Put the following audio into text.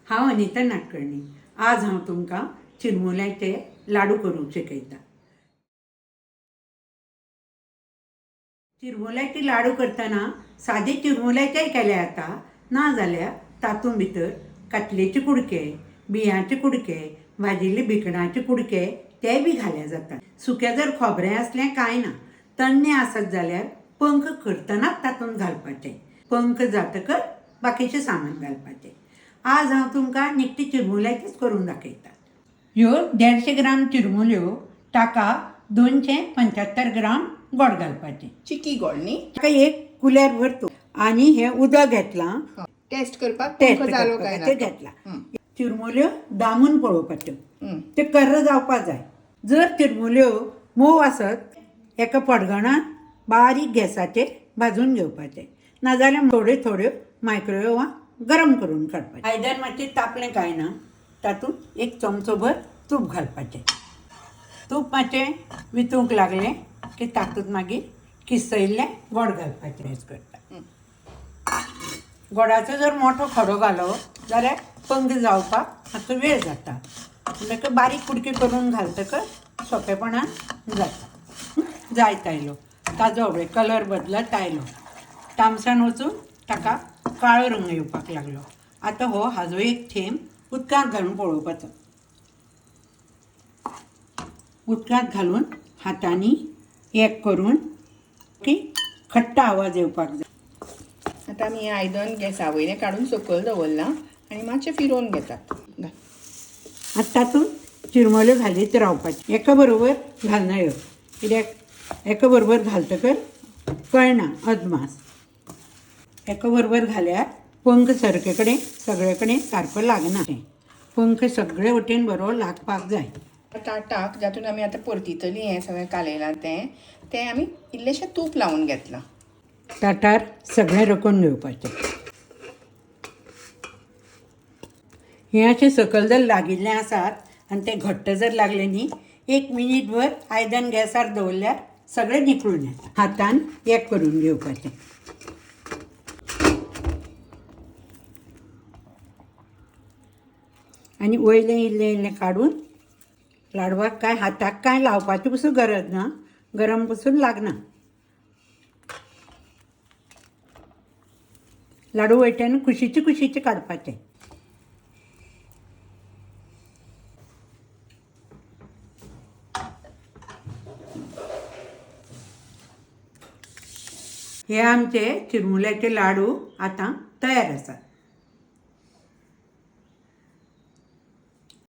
हांव अनिता नाडकर्णी। आज हांव तुमकां चिरमुल्याचे लाडू करूंक शिकयता। चिरमुल्याचे लाडू करतना सादे चिरमुल्याचे केले जाता, नाजाल्यार तातूंत भितर कातलेचे कुडके, बियांचे कुडके, भाजिल्ले भिकणाचे कुडके ते बी घाले जातात। सुकें जर खोबरें असलें कांय ना, तण्णे आसत जाल्यार पंख करतनाच तातूंत घालपाचें। पंख जातकच बाकीचें सामान घालपाचें। आज हांव तुमकां निखटी चिरमुल्याचेच करून दाखयता। ह्यो 150 ग्राम चिरमुल्यो, ताका 275 ग्राम गोड घालपाचें। चिकी गोड न्ही? ताका एक कुलेर भर तूप आनी हें उदक घेतलां। टेस्ट करपाक टेस्ट पंख जालो काय ना करपाचें घेतला। चिरमुल्यो दामून पळोवपाच्यो, त्यो कर्र जावपाक जाय। जर चिरमुल्यो मोव आसत एका पडगणान बारीक गॅसाचेर भाजून घेवपाचें, नाजाल्यार थोड्यो थोड्यो मायक्रोवेवान गरम करून काडपाचें। आयदन मातशें तापलें काय ना, तातूंत एक चमचो भर तूप घालपाचें। तूप मातशें वितूंक लागलें की तातूंत मागीर किसयल्लें गोड घालपाचें। हेच करता। गोडाचो जर मोठो खडो घालो जाल्यार पंख जावपाक मातसो वेळ जाता। ताका बारीक कुडके करून घालतकच सोंपेपणान जाता। जायत आयलो, ताजो हळू कलर बदलत आयलो, तामसाण वचून ताका काळो रंग येवपाक लागलो। आतां हो हाजो एक थेंब उदकांत घालून पळोवपाचो। उदकांत घालून हातांनी एक करून की खट्ट आवाज येवपाक जाय। आतां आमी हें आयदन गॅसा वयलें काडून सकयल दवरलां आनी मातशें फिरोवन घेतात। आतां तातूंत चिरमुल्यो घालीत रावपाचें, एका बरोबर घालनायो, कित्याक एका बरोबर घालतकच कळना अदमास। एका बरोबर घाल्यार पंख सारके कडेन सगळे कडेन सारको लागना। पंख सगळे वटेन बरो लागपाक जाय। ताटाक जातून आमी आतां परतितलीं हें सगळें कालयलां तें आमी इल्लेशें तूप लावन घेतलां। ताटार सगळें रकोन घेवपाचें। हें अशें सकयल जर लागिल्लें आसात आनी तें घट्ट जर लागलें न्ही, 1 मिनीट भर आयदन गॅसार दवरल्यार सगळें निखळून येता। हातान एक करून घेवपाचें। आनी वयलें इल्लें इल्लें काडून लाडवाक कांय हाताक कांय लावपाची पसून गरज ना, गरम पसून लागना। लाडू वयल्यान कुशीचे कुशीचे काडपाचे। हे आमचे चिरमुल्याचे लाडू आतां तयार आसात।